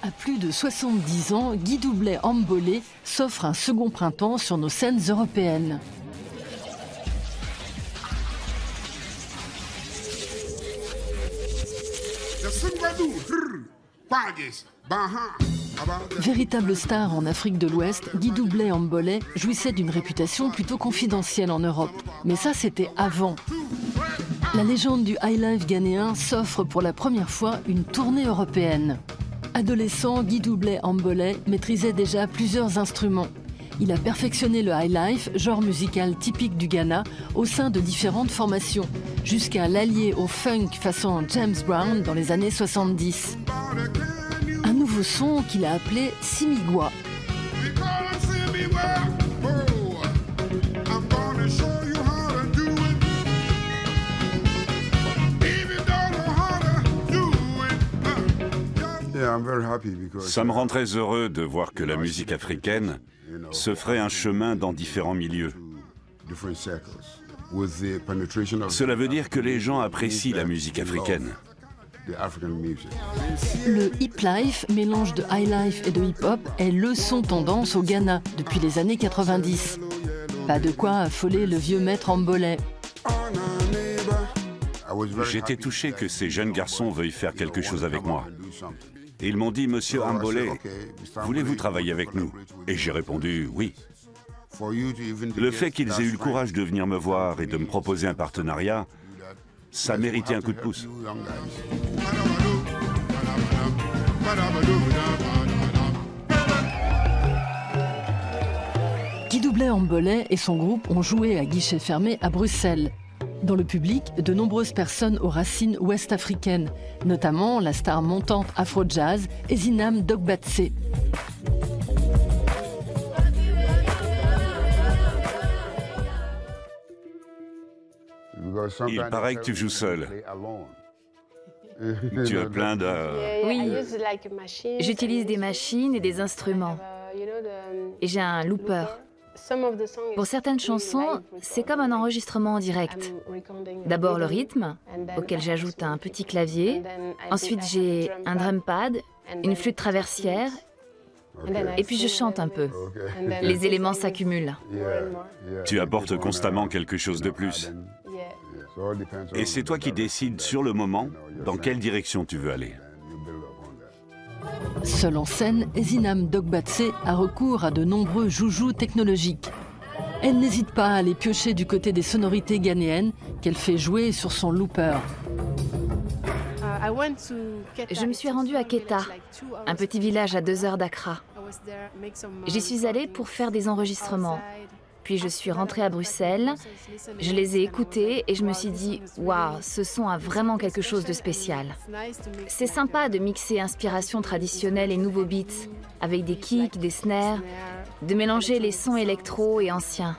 À plus de 70 ans, Guy Doublet-Ambolé s'offre un second printemps sur nos scènes européennes. Véritable star en Afrique de l'Ouest, Guy Doublet-Ambolé jouissait d'une réputation plutôt confidentielle en Europe. Mais ça, c'était avant. La légende du highlife ghanéen s'offre pour la première fois une tournée européenne. Adolescent, Guy Doublet-Ambolé maîtrisait déjà plusieurs instruments. Il a perfectionné le highlife, genre musical typique du Ghana, au sein de différentes formations, jusqu'à l'allier au funk façon James Brown dans les années 70. Un nouveau son qu'il a appelé Simigwa. Ça me rend très heureux de voir que la musique africaine se ferait un chemin dans différents milieux. Cela veut dire que les gens apprécient la musique africaine. Le hip life, mélange de highlife et de hip-hop, est le son tendance au Ghana depuis les années 90. Pas de quoi affoler le vieux maître Ambolé. J'étais touché que ces jeunes garçons veuillent faire quelque chose avec moi. Et ils m'ont dit, Monsieur Ambolé, voulez-vous travailler avec nous? Et j'ai répondu oui. Le fait qu'ils aient eu le courage de venir me voir et de me proposer un partenariat, ça méritait un coup de pouce. Guy Doublet-Ambolé et son groupe ont joué à guichet fermé à Bruxelles. Dans le public, de nombreuses personnes aux racines ouest-africaines, notamment la star montante afro-jazz Ezinam Dogbatse. Il paraît que tu joues seul. Tu as plein de... Oui, j'utilise des machines et des instruments. Et j'ai un looper. Pour certaines chansons, c'est comme un enregistrement en direct. D'abord le rythme, auquel j'ajoute un petit clavier. Ensuite, j'ai un drum pad, une flûte traversière, et puis je chante un peu. Les éléments s'accumulent. Tu apportes constamment quelque chose de plus. Et c'est toi qui décides sur le moment dans quelle direction tu veux aller. Seule en scène, Ezinam Dogbatse a recours à de nombreux joujous technologiques. Elle n'hésite pas à les piocher du côté des sonorités ghanéennes qu'elle fait jouer sur son looper. Je me suis rendue à Keta, un petit village à 2 heures d'Accra. J'y suis allée pour faire des enregistrements. Puis je suis rentrée à Bruxelles, je les ai écoutés et je me suis dit « Waouh, ce son a vraiment quelque chose de spécial ». C'est sympa de mixer inspiration traditionnelle et nouveaux beats, avec des kicks, des snares, de mélanger les sons électro et anciens.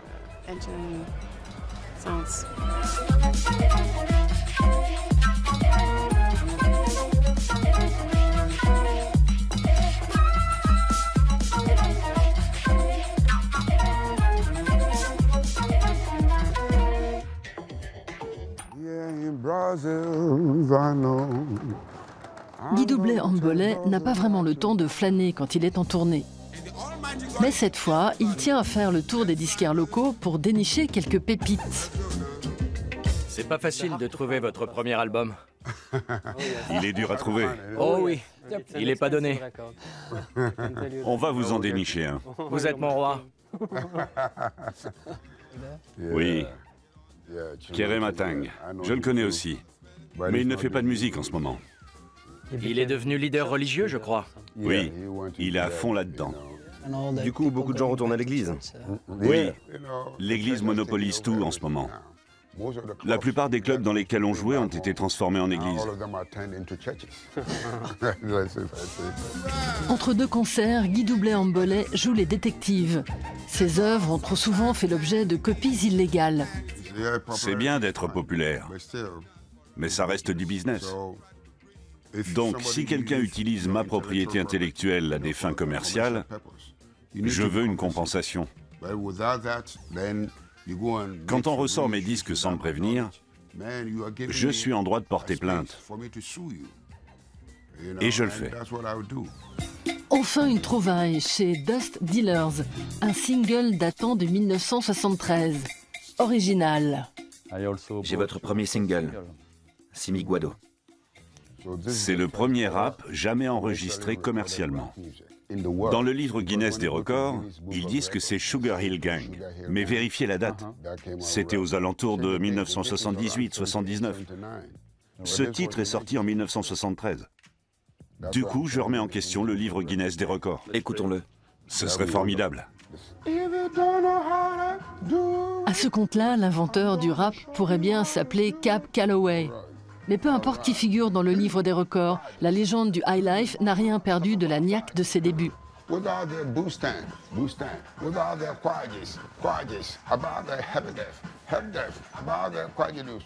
Guy Doublet-Ambolé n'a pas vraiment le temps de flâner quand il est en tournée. Mais cette fois, il tient à faire le tour des disquaires locaux pour dénicher quelques pépites. C'est pas facile de trouver votre premier album. Il est dur à trouver. Oh oui, il est pas donné. On va vous en dénicher un. Vous êtes mon roi. Oui. Kerem Atang, je le connais aussi. Mais il ne fait pas de musique en ce moment. Il est devenu leader religieux, je crois. Oui, il est à fond là-dedans. Du coup, beaucoup de gens retournent à l'église. Oui, l'église monopolise tout en ce moment. La plupart des clubs dans lesquels on jouait ont été transformés en églises. Entre deux concerts, Guy Doublet-Ambolé joue les détectives. Ses œuvres ont trop souvent fait l'objet de copies illégales. C'est bien d'être populaire, mais ça reste du business. Donc, si quelqu'un utilise ma propriété intellectuelle à des fins commerciales, je veux une compensation. Quand on ressort mes disques sans me prévenir, je suis en droit de porter plainte. Et je le fais. Enfin une trouvaille chez Dust Dealers, un single datant de 1973. Original. J'ai votre premier single, Simi Guado. C'est le premier rap jamais enregistré commercialement. Dans le livre Guinness des records, ils disent que c'est Sugar Hill Gang. Mais vérifiez la date. C'était aux alentours de 1978-79. Ce titre est sorti en 1973. Du coup, je remets en question le livre Guinness des records. Écoutons-le. Ce serait formidable. À ce compte-là, l'inventeur du rap pourrait bien s'appeler Cab Calloway. Mais peu importe qui figure dans le livre des records, la légende du high life n'a rien perdu de la niaque de ses débuts. With all their boosting, with all their quadges, about their heavy death, about their quadges.